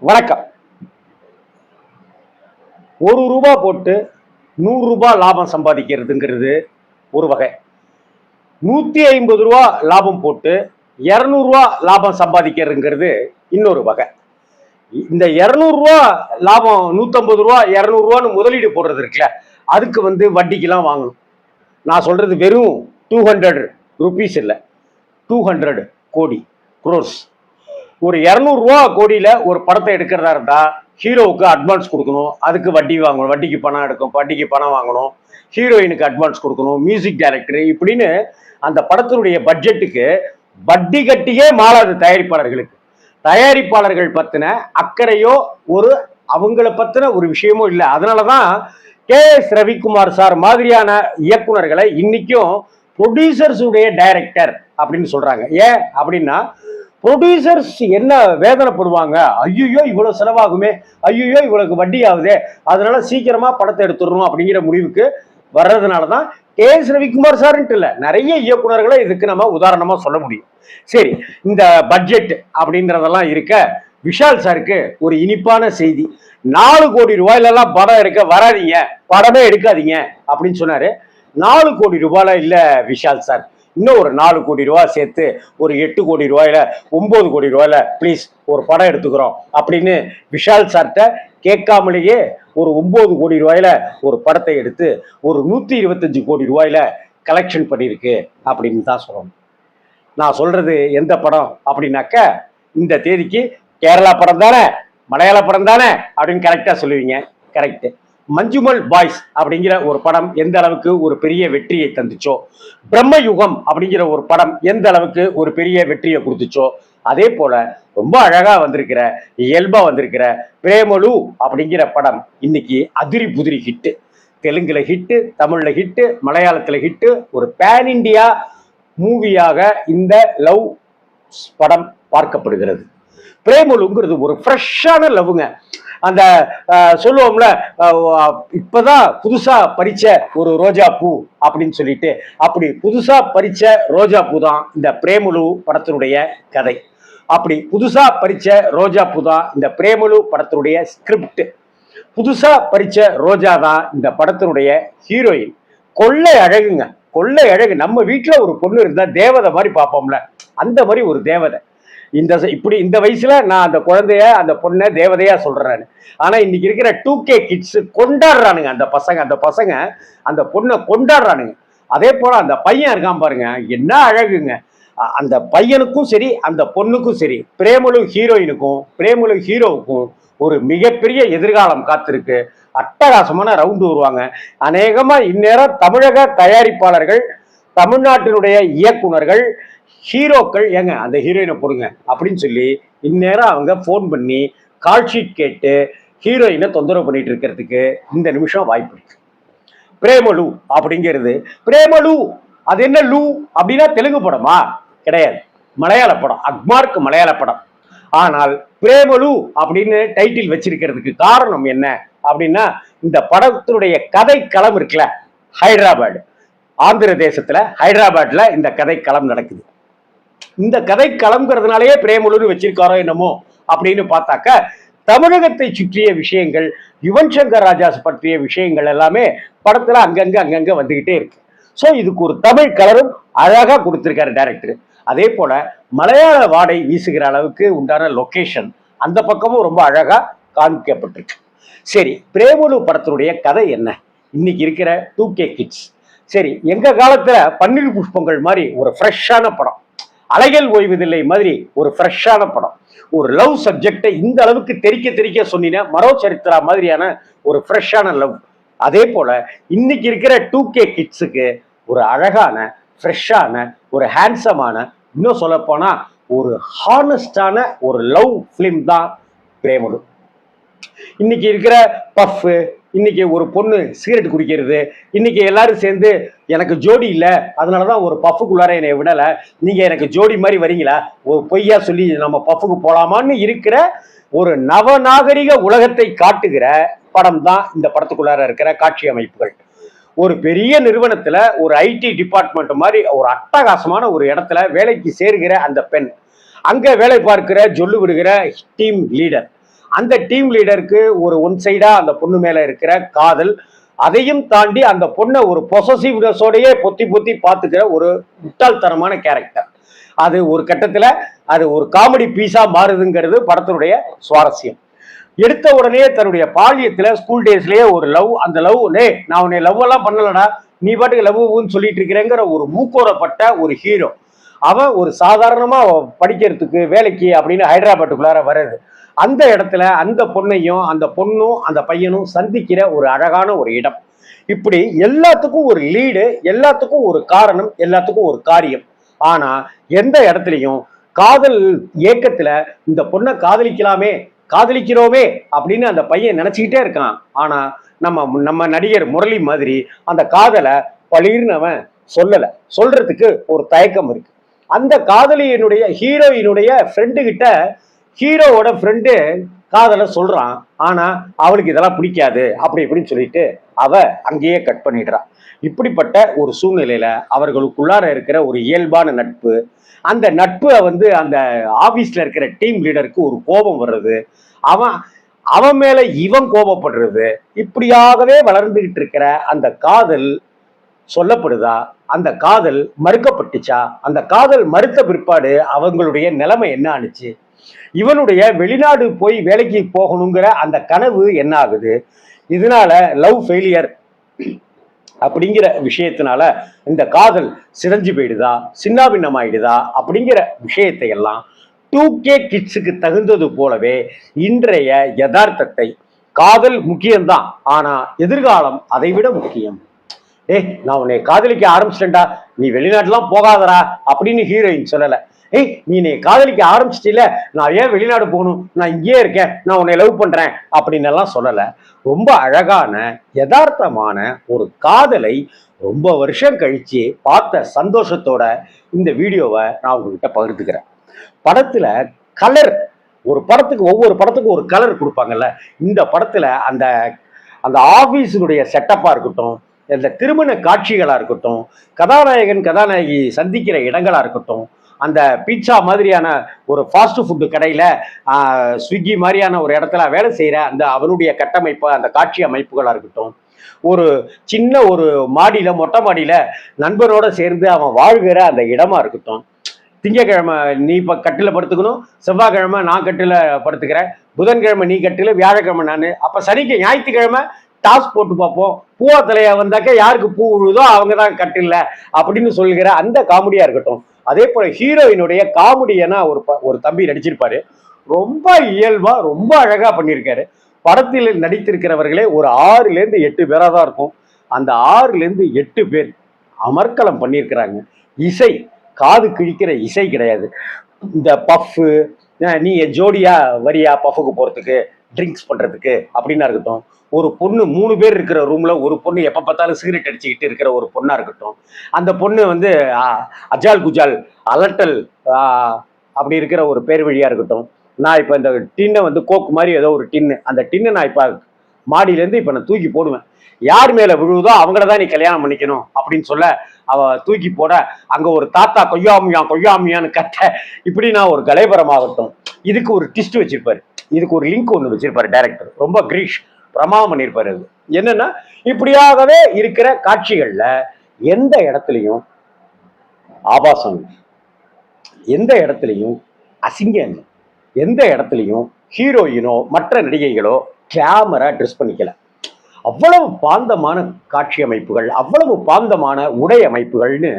வணக்கம். ₹1 போட்டு ₹100 லாபம் சம்பாதிக்கிறதுங்கிறது ஒரு வகை. ₹150 லாபம் போட்டு ₹200 லாபம் சம்பாதிக்கிறதுங்கிறது இன்னொரு வகை. இந்த ₹200 லாபம், ₹150 ₹200 முதலீடு போடுறது இருக்குல்ல, அதுக்கு வட்டிக்கெல்லாம் வாங்கணும். நான் சொல்றது வெறும் 200 ருபீஸ் இல்லை, 200 கோடி, குரோர்ஸ். ஒரு ₹200 கோடியில ஒரு படத்தை எடுக்கிறதா இருந்தா ஹீரோவுக்கு அட்வான்ஸ் கொடுக்கணும், அதுக்கு வட்டி வாங்கணும், வட்டிக்கு பணம் எடுக்கும், வட்டிக்கு பணம் வாங்கணும், ஹீரோயினுக்கு அட்வான்ஸ் கொடுக்கணும், மியூசிக் டைரக்டர், இப்படின்னு அந்த படத்தினுடைய பட்ஜெட்டுக்கு வட்டி கட்டியே மாறாது தயாரிப்பாளர்களுக்கு. தயாரிப்பாளர்கள் பத்தின அக்கறையோ அவங்கள பத்தின ஒரு விஷயமோ இல்லை. அதனாலதான் KS ரவிக்குமார் சார் மாதிரியான இயக்குனர்களை இன்னைக்கும் ப்ரொடியூசர்ஸ் உடைய டைரக்டர் அப்படின்னு சொல்றாங்க. ஏன் அப்படின்னா, ப்ரொடியூசர்ஸ் என்ன வேதனைப்படுவாங்க, ஐயோ இவ்வளவு செலவாகுமே, ஐயோ இவ்வளவு வட்டி ஆகுதே, அதனால சீக்கிரமா படத்தை எடுத்துடணும் அப்படிங்கிற முடிவுக்கு வர்றதுனாலதான் KS ரவிக்குமார் சார்ன்ட்டு இல்ல, நிறைய இயக்குனர்களை இதுக்கு நம்ம உதாரணமா சொல்ல முடியும். சரி, இந்த பட்ஜெட் அப்படின்றதெல்லாம் இருக்க, விஷால் சாருக்கு ஒரு இனிப்பான செய்தி. 4 கோடி ரூபாயிலெல்லாம் படம் எடுக்க வராதீங்க, படமே எடுக்காதீங்க அப்படின்னு சொன்னாரு. 4 கோடி ரூபாயில இல்ல விஷால் சார், இன்னும் ஒரு 4 கோடி ரூபாய் சேர்த்து ஒரு 8 கோடி ரூபாயில, 9 கோடி ரூபாயில ப்ளீஸ் ஒரு படம் எடுத்துக்கிறோம் அப்படின்னு விஷால் சார்ட்ட கேட்காமலேயே ஒரு 9 கோடி ரூபாயில ஒரு படத்தை எடுத்து ஒரு 125 கோடி ரூபாயில கலெக்ஷன் பண்ணியிருக்கு அப்படின்னு தான் சொல்லணும். நான் சொல்றது எந்த படம் அப்படின்னாக்க, இந்த தேதிக்கு கேரளா படம் தானே, மலையாள படம் தானே அப்படின்னு கரெக்டா சொல்லுவீங்க. கரெக்ட். மஞ்சுமல் பாய்ஸ் அப்படிங்கிற ஒரு படம் எந்த அளவுக்கு ஒரு பெரிய வெற்றியை தந்துச்சோ, பிரம்மயுகம் அப்படிங்கிற ஒரு படம் எந்த அளவுக்கு ஒரு பெரிய வெற்றியை கொடுத்துச்சோ, அதே போல ரொம்ப அழகா வந்திருக்கிற, இயல்பா வந்திருக்கிற பிரேமலு அப்படிங்கிற படம் இன்னைக்கு அதிரி புதிரி ஹிட்டு. தெலுங்குல ஹிட்டு, தமிழ்ல ஹிட்டு, மலையாளத்துல ஹிட்டு. ஒரு பேன் இண்டியா மூவியாக இந்த லவ் படம் பார்க்கப்படுகிறது. பிரேமலுங்கிறது ஒரு ஃப்ரெஷ்ஷான லவ்ங்க. அந்த சொல்லுவோம்ல, இப்பதான் புதுசா பறிச்ச ஒரு ரோஜா பூ அப்படின்னு சொல்லிட்டு, அப்படி புதுசா பறிச்ச ரோஜா பூ தான் இந்த பிரேமலு படத்தினுடைய கதை. அப்படி புதுசா பறிச்ச ரோஜா பூ தான் இந்த பிரேமலு படத்தினுடைய ஸ்கிரிப்ட். புதுசா பறிச்ச ரோஜா தான் இந்த படத்தினுடைய ஹீரோயின். கொள்ளை அழகுங்க, கொள்ளை அழகு. நம்ம வீட்டுல ஒரு பொண்ணு இருந்தா தேவதை மாதிரி பார்ப்போம்ல, அந்த மாதிரி ஒரு தேவதை. இப்படி இந்த வயசுல நான் அந்த குழந்தைய, அந்த பொண்ணை தேவதையா சொல்றேன். ஆனா இன்னைக்கு இருக்கிற 2K கிட்ஸ் கொண்டாடுறானுங்க. அந்த பசங்க அந்த பொண்ணை கொண்டாடுறானுங்க. அதே போல அந்த பையன் இருக்கான் பாருங்க, என்ன அழகுங்க. அந்த பையனுக்கும் சரி, அந்த பொண்ணுக்கும் சரி, பிரேமலு ஹீரோயினுக்கும் பிரேமலு ஹீரோவுக்கும் ஒரு மிகப்பெரிய எதிர்காலம் காத்திருக்கு. அட்டகாசமான ரவுண்டு வருவாங்க. அநேகமா இந்நேரம் தமிழக தயாரிப்பாளர்கள், தமிழ்நாட்டினுடைய இயக்குனர்கள், ஹீரோக்கள், ஏங்க அந்த ஹீரோயினை போடுங்க அப்படின்னு சொல்லி இந்நேரம் அவங்க போன் பண்ணி கால் ஷீட் கேட்டு ஹீரோயினை தொந்தரவு பண்ணிட்டு இருக்கிறதுக்கு இந்த நிமிஷம் வாய்ப்பு இருக்கு. பிரேமலு அப்படிங்கிறது, பிரேமலு அது என்ன லூ அப்படின்னா தெலுங்கு படமா? கிடையாது, மலையாள படம், அக்மார்க் மலையாள படம். ஆனால் பிரேமலு அப்படின்னு டைட்டில் வச்சிருக்கிறதுக்கு காரணம் என்ன அப்படின்னா, இந்த படத்தினுடைய கதை களம் இருக்குல்ல, ஹைதராபாத், ஆந்திர தேசத்துல ஹைதராபாத்ல இந்த கதை களம் நடக்குது. இந்த கதை களம்ங்கிறதுனாலயே பிரேமலுன்னு வச்சிருக்காரோ என்னமோ அப்படின்னு பார்த்தாக்க, தமிழகத்தை சுற்றிய விஷயங்கள், யுவன் சங்கர் ராஜா பற்றிய விஷயங்கள் எல்லாமே படத்துல அங்கங்க வந்துகிட்டே இருக்கு. ஸோ இதுக்கு ஒரு தமிழ் கலரும் அழகா கொடுத்திருக்காரு டைரக்டர். அதே போல மலையாள வாடை வீசுகிற அளவுக்கு உண்டான லொகேஷன் அந்த பக்கமும் ரொம்ப அழகா காண்பிக்கப்பட்டிருக்கு. சரி, பிரேமலு படத்தினுடைய கதை என்ன? இன்னைக்கு இருக்கிற 2K கிட்ஸ், சரி, எங்க காலத்துல பன்னீர் புஷ்பங்கள் மாதிரி ஒரு ஃப்ரெஷ்ஷான படம், அலைகள் ஓய்வதில்லை மாதிரி ஒரு ஃப்ரெஷ்ஷான படம், ஒரு லவ் சப்ஜெக்டை இந்த அளவுக்கு தெரிக்க சொன்னின மரோ சரித்திரா மாதிரியான ஒரு ஃப்ரெஷ்ஷான லவ். அதே போல இன்னைக்கு இருக்கிற 2K கிட்ஸுக்கு ஒரு அழகான, ஃப்ரெஷ்ஷான, ஒரு ஹேண்ட்ஸமான, இன்னும் சொல்ல போனா ஒரு ஹானஸ்டான ஒரு லவ் பிலிம் தான் பிரேமலு. இன்னைக்கு இருக்கிற பஃப், இன்னைக்கு ஒரு பொண்ணு சிகரெட் குடிக்கிறது, இன்னைக்கு எல்லாரும் சேர்ந்து எனக்கு ஜோடி இல்லை அதனாலதான் ஒரு பஃபுக்குள்ளார என்னை விடல, நீங்க எனக்கு ஜோடி மாதிரி வரீங்களா, ஒரு பொய்யா சொல்லி நம்ம பஃபுக்கு போலாமான்னு இருக்கிற ஒரு நவநாகரிக உலகத்தை காட்டுகிற படம் தான் இந்த படத்துக்குள்ளார இருக்கிற காட்சி அமைப்புகள். ஒரு பெரிய நிறுவனத்துல ஒரு IT டிபார்ட்மெண்ட் மாதிரி ஒரு அட்டகாசமான ஒரு இடத்துல வேலைக்கு சேர்கிற அந்த பெண், அங்க வேலை பார்க்கிற சொல்லு விடுகிற டீம் லீடர், அந்த டீம் லீடருக்கு ஒரு ஒன் சைடா அந்த பொண்ணு மேல இருக்கிற காதல், அதையும் தாண்டி அந்த பொண்ணை ஒரு பொசசிவ்னஸோடயே பொத்தி பொத்தி பார்த்துக்கிற ஒரு முட்டாள்தனமான கேரக்டர். அது ஒரு கட்டத்துல அது ஒரு காமெடி பீஸா மாறுதுங்கிறது படத்தினுடைய சுவாரஸ்யம். எடுத்த உடனே தன்னுடைய பாலியத்துல ஸ்கூல் டேஸ்லயே ஒரு லவ், அந்த லவ் நான் உன்னை லவ் எல்லாம் பண்ணலடா, நீ பாட்டுக்கு லவ்னு சொல்லிட்டு இருக்கிறேங்கிற ஒரு மூக்கோரப்பட்ட ஒரு ஹீரோ. அவன் ஒரு சாதாரணமா படிக்கிறதுக்கு வேலைக்கு அப்படின்னு ஹைதராபாத்துக்குள்ளார வருது. அந்த இடத்துல அந்த பொண்ணையும் அந்த பொண்ணும் அந்த பையனும் சந்திக்கிற ஒரு அழகான ஒரு இடம். இப்படி எல்லாத்துக்கும் ஒரு லீடு, எல்லாத்துக்கும் ஒரு காரணம், எல்லாத்துக்கும் ஒரு காரியம். ஆனா எந்த இடத்துலையும் காதல் ஏக்கத்துல இந்த பொண்ணை காதலிக்கலாமே, காதலிக்கிறோமே அப்படின்னு அந்த பையன் நினைச்சுக்கிட்டே இருக்கான். ஆனா நம்ம நம்ம நடிகர் முரளி மாதிரி அந்த காதலை பளிர்னு அவன் சொல்லல, சொல்றதுக்கு ஒரு தயக்கம் இருக்கு. அந்த காதலியினுடைய ஹீரோயினுடைய ஃப்ரெண்டு கிட்ட ஹீரோவோட ஃப்ரெண்டு காதலை சொல்றான். ஆனா அவளுக்கு இதெல்லாம் பிடிக்காது அப்படி இப்படின்னு சொல்லிட்டு அவ அங்கேயே கட் பண்ணிடுறான். இப்படிப்பட்ட ஒரு சூழ்நிலையில அவர்களுக்குள்ளார இருக்கிற ஒரு இயல்பான நட்பு, அந்த நட்பு வந்து அந்த ஆபீஸ்ல இருக்கிற டீம் லீடருக்கு ஒரு கோபம் வர்றது, அவன் அவன் மேல இவன் கோபப்படுறது, இப்படியாகவே வளர்ந்துகிட்டு இருக்கிற அந்த காதல் சொல்லப்படுதா? அந்த காதல் மறுக்கப்பட்டுச்சா? அந்த காதல் மறுத்த பிற்பாடு அவங்களுடைய நிலைமை என்ன ஆனுச்சு? இவனுடைய வெளிநாடு போய் வேலைக்கு போகணுங்கிற அந்த கனவு என்ன ஆகுது? இதனால லவ் ஃபெயிலியர் அப்படிங்கிற விஷயத்தினால இந்த காதல் சிதைஞ்சு போயிடுதா, சின்னாபின்னம் ஆயிடுதா அப்படிங்கிற விஷயத்தை எல்லாம் 2K கிட்ஸுக்கு தகுந்தது போலவே இன்றைய யதார்த்தத்தை, காதல் முக்கியம்தான், ஆனா எதிர்காலம் அதை விட முக்கியம். நான் உன்னை காதலிக்க ஆரம்பிச்சிட்டேன்டா, நீ வெளிநாட்டுலாம் போகாதரா அப்படின்னு ஹீரோயின் சொல்லல. நீ என்னை காதலிக்க ஆரம்பிச்சிட்டில, நான் ஏன் வெளிநாடு போகணும், நான் இங்கேயே இருக்கேன், நான் உன்னை லவ் பண்றேன் அப்படின்னு எல்லாம் சொல்லல. ரொம்ப அழகான யதார்த்தமான ஒரு காதலை ரொம்ப வருஷம் கழிச்சு பார்த்த சந்தோஷத்தோட இந்த வீடியோவை நான் உங்ககிட்ட பகிர்ந்துக்கிறேன். படத்துல கலர், ஒரு படத்துக்கு ஒவ்வொரு படத்துக்கும் ஒரு கலர் கொடுப்பாங்கல்ல, இந்த படத்துல அந்த அந்த ஆபீஸினுடைய செட்டப்பா இருக்கட்டும், இந்த திருமண காட்சிகளா இருக்கட்டும், கதாநாயகன் கதாநாயகி சந்திக்கிற இடங்களா இருக்கட்டும், அந்த பீட்சா மாதிரியான ஒரு ஃபாஸ்ட் ஃபுட்டு கடையில ஸ்விக்கி மாதிரியான ஒரு இடத்துல வேலை செய்யற அந்த அவனுடைய கட்டமைப்பு, அந்த காட்சி அமைப்புகளா இருக்கட்டும், ஒரு சின்ன ஒரு மாடியில மொட்டை மாடியில நண்பரோட சேர்ந்து அவன் வாழ்கிற அந்த இடமா இருக்கட்டும், திங்கக்கிழமை நீ இப்போ கட்டில படுத்துக்கணும், செவ்வாய்க்கிழமை நான் கட்டில படுத்துக்கிறேன், புதன்கிழமை நீ கட்டில, வியாழக்கிழமை நான், அப்போ ஞாயிற்றுக்கிழமை டாஸ் போட்டு பார்ப்போம், பூவா தலையா வந்தாக்க யாருக்கு பூ விழுதோ அவங்க தான் கட்டில்ல அப்படின்னு சொல்லுகிற அந்த காமெடியா இருக்கட்டும். அதே போல ஹீரோயினுடைய காமெடியனா ஒரு தம்பி நடிச்சிருப்பாரு. ரொம்ப இயல்பா ரொம்ப அழகா பண்ணியிருக்காரு. படத்தில் நடித்திருக்கிறவர்களே ஒரு 6 to 8 பேரா தான் இருக்கும். அந்த 6 to 8 பேர் அமர்க்கலம் பண்ணியிருக்கிறாங்க. இசை காது கிழிக்கிற இசை கிடையாது. இந்த பஃப்பு, நீ ஜோடியா வரியா பஃபுக்கு போறதுக்கு, ட்ரிங்க்ஸ் பண்றதுக்கு அப்படின்னா இருக்கட்டும், ஒரு பொண்ணு 3 பேர் இருக்கிற ரூம்ல ஒரு பொண்ணு எப்ப பார்த்தாலும் சிகரெட் அடிச்சுக்கிட்டு இருக்கிற ஒரு பொண்ணா இருக்கட்டும், அந்த பொண்ணு வந்து அஜால் குஜால் அலட்டல் அப்படி இருக்கிற ஒரு பேர் வழியா இருக்கட்டும், நான் இப்ப இந்த டின்னை வந்து கோக்கு மாதிரி ஏதோ ஒரு டின்னு, அந்த டின்னை நான் இப்ப மாடியிலேருந்து இப்ப நான் தூக்கி போடுவேன், யார் மேல விழுவுதோ அவங்களதான் நீ கல்யாணம் பண்ணிக்கணும் அப்படின்னு சொல்ல அவ தூக்கி போட அங்க ஒரு தாத்தா கொய்யாமியா கொய்யாமியான்னு கட்ட, இப்படி நான் ஒரு கலைபரமாகட்டும். இதுக்கு ஒரு ட்விஸ்ட் வச்சிருப்பாரு, இதுக்கு ஒரு லிங்க் ஒன்று வச்சிருப்பாரு டைரக்டர், ரொம்ப கிரீஷ் பிரமாதம் பண்ணியிருப்பாரு. அது என்னன்னா, இப்படியாகவே இருக்கிற காட்சிகள்ல எந்த இடத்துலையும் ஆபாசம், எந்த இடத்துலையும் அசிங்கம், எந்த இடத்துலையும் ஹீரோயினோ மற்ற நடிகைகளோ கேமரா ட்ரெஸ் பண்ணிக்கல. அவ்வளவு பாந்தமான காட்சி அமைப்புகள், அவ்வளவு பாந்தமான உடை அமைப்புகள்னு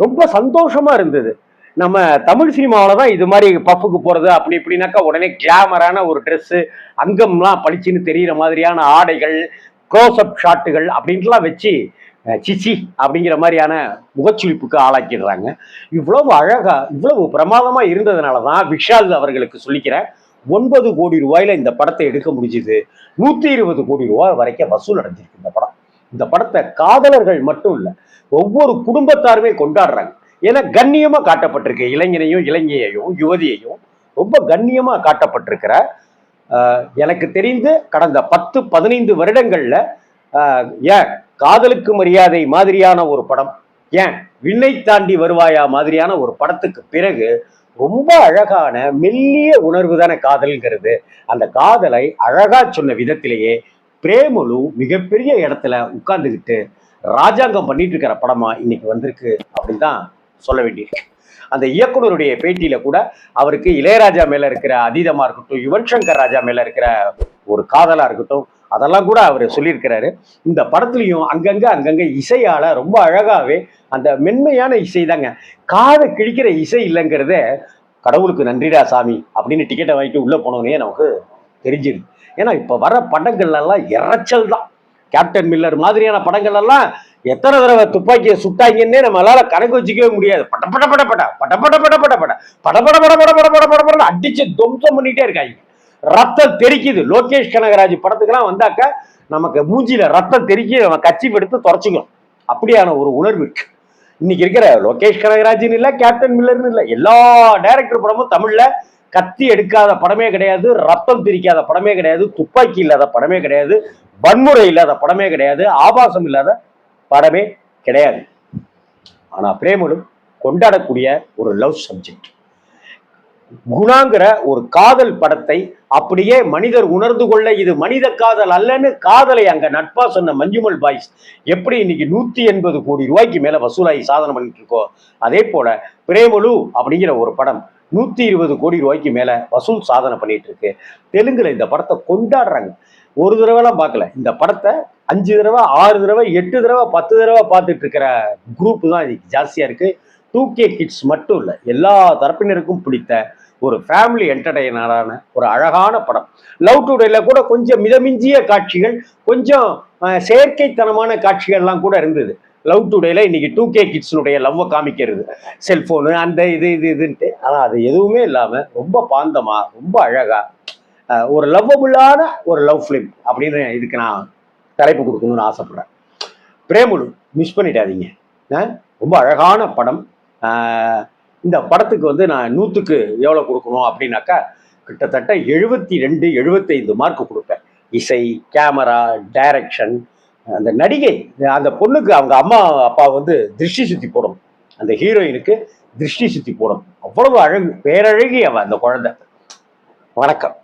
ரொம்ப சந்தோஷமா இருந்தது. நம்ம தமிழ் சினிமாவில் தான் இது மாதிரி பஃபுக்கு போகிறது அப்படி இப்படின்னாக்கா உடனே கிளாமரான ஒரு ட்ரெஸ்ஸு, அங்கம்லாம் பளிச்சுன்னு தெரிகிற மாதிரியான ஆடைகள், க்ளோஸ்அப் ஷாட்டுகள் அப்படின்ட்டுலாம் வச்சு சிச்சி அப்படிங்கிற மாதிரியான முகச்சுளிப்புக்கு ஆளாக்கிடுறாங்க. இவ்வளவு அழகா இவ்வளவு பிரமாதமாக இருந்ததுனால தான் விஷால் அவர்களுக்கு சொல்லிக்கிறேன், 9 கோடி ரூபாயில இந்த படத்தை எடுக்க முடிஞ்சுது. 120 கோடி ரூபாய் வரைக்கும் வசூல் அடைஞ்சிருக்கு இந்த படம். இந்த படத்தை காதலர்கள் மட்டும் இல்லை, ஒவ்வொரு குடும்பத்தாருமே கொண்டாடுறாங்க. ஏன்னா கண்ணியமா காட்டப்பட்டிருக்கு, இளைஞனையும் இளைஞையையும் யுவதியையும் ரொம்ப கண்ணியமா காட்டப்பட்டிருக்கிற, எனக்கு தெரிந்து கடந்த 10-15 வருடங்கள்ல ஏன் காதலுக்கு மரியாதை மாதிரியான ஒரு படம், ஏன் விண்ணை தாண்டி வருவாயா மாதிரியான ஒரு படத்துக்கு பிறகு ரொம்ப அழகான மெல்லிய உணர்வு தானே காதல்ங்கிறது. அந்த காதலை அழகா சொன்ன விதத்திலேயே பிரேமலு மிகப்பெரிய இடத்துல உட்கார்ந்துகிட்டு ராஜாங்கம் பண்ணிட்டு இருக்கிற படமா இன்னைக்கு வந்திருக்கு அப்படின்னு தான் சொல்ல வேண்டியிருக்கு. அந்த இயக்குனருடைய பேட்டியில கூட அவருக்கு இளையராஜா மேல இருக்கிற அதீதமா இருக்கட்டும், யுவன் சங்கர் ராஜா மேல இருக்கிற ஒரு காதலா இருக்கட்டும், அதெல்லாம் கூட அவர் சொல்லியிருக்கிறாரு. இந்த படத்துலையும் அங்கங்க இசையால ரொம்ப அழகாவே அந்த மென்மையான இசை தாங்க, காதை கிழிக்கிற இசை இல்லைங்கிறத கடவுளுக்கு நன்றிடா சாமி அப்படின்னு டிக்கெட்டை வாங்கிட்டு உள்ள போனோன்னே நமக்கு தெரிஞ்சிருக்கு. ஏன்னா இப்ப வர படங்கள்ல எல்லாம் இறைச்சல் தான். கேப்டன் மில்லர் மாதிரியான படங்கள் எல்லாம் எத்தனை தடவை துப்பாக்கியை சுட்டாங்கன்னே நம்மளால கணக்கு வச்சுக்கவே முடியாது. பட பட பட பட பட பட பட பட பட பட பட பட பட பட பட பட பட அடிச்சு துவம்சம் பண்ணிட்டே இருக்காங்க. ரத்தம் தெரிக்குது. லோகேஷ் கனகராஜ் படத்துக்கெல்லாம் வந்தாக்க நமக்கு மூஞ்சியில ரத்தம் தெறிக்கி நம்ம கட்சி எடுத்து தொடச்சிக்கணும். அப்படியான ஒரு உணர்வு இருக்கு. இன்னைக்கு இருக்கிற லோகேஷ் கனகராஜன் இல்ல, கேப்டன் மில்லர்னு இல்ல, எல்லா டைரக்டர் படமும் தமிழ்ல கத்தி எடுக்காத படமே கிடையாது, ரத்தம் திரிக்காத படமே கிடையாது, துப்பாக்கி இல்லாத படமே கிடையாது, வன்முறை இல்லாத படமே கிடையாது, ஆபாசம் இல்லாத படமே கிடையாது. ஆனா பிரேமலு கொண்டாடக்கூடிய ஒரு லவ் சப்ஜெக்ட். குணாங்கிற ஒரு காதல் படத்தை அப்படியே மனிதர் உணர்ந்து கொள்ள இது மனித காதல் அல்லன்னு காதலை அங்க நட்பா சொன்ன மஞ்சுமல் பாய்ஸ் எப்படி இன்னைக்கு 180 கோடி ரூபாய்க்கு மேல வசூலாகி சாதனை பண்ணிட்டு இருக்கோ, அதே போல பிரேமலு அப்படிங்கிற ஒரு படம் 120 கோடி ரூபாய்க்கு மேல வசூல் சாதனை பண்ணிட்டு இருக்கு. தெலுங்குல இந்த படத்தை கொண்டாடுறாங்க. ஒரு தடவைலாம் பார்க்கல, இந்த படத்தை 5 தடவை 6 தடவை 8 தடவை 10 தடவை பார்த்துட்டு இருக்கிற குரூப் தான் இன்னைக்கு ஜாஸ்தியா இருக்கு. 2K கிட்ஸ் மட்டும் இல்லை, எல்லா தரப்பினருக்கும் பிடித்த ஒரு ஃபேமிலி என்டர்டெய்னரான ஒரு அழகான படம். லவ் டுடேல கூட கொஞ்சம் மிதமிஞ்சிய காட்சிகள், கொஞ்சம் செயற்கைத்தனமான காட்சிகள்லாம் கூட இருந்தது. லவ் டுடேல இன்னைக்கு 2K கிட்ஸினுடைய லவ்வை காமிக்கிறது, செல்போனு அந்த இதுன்ட்டு. ஆனால் அது எதுவுமே இல்லாமல் ரொம்ப பாந்தமா ரொம்ப அழகா ஒரு லவ்வபுளான ஒரு லவ் ஃபிலிம் அப்படின்னு இதுக்கு நான் தலைப்பு கொடுக்கணும்னு ஆசைப்படுறேன். பிரேமலு மிஸ் பண்ணிட்டாதீங்க. ரொம்ப அழகான படம். இந்த படத்துக்கு நான் 100க்கு எவ்வளோ கொடுக்கணும் அப்படின்னாக்கா கிட்டத்தட்ட 72 75 மார்க் கொடுப்பேன். இசை, கேமரா, டைரக்ஷன், அந்த நடிகை, அந்த பொண்ணுக்கு அவங்க அம்மா அப்பா திருஷ்டி சுத்தி போடணும், அந்த ஹீரோயினுக்கு திருஷ்டி சுத்தி போடணும். அவ்வளவு அழகு, பேரழகி அவ அந்த குழந்தை. வணக்கம்.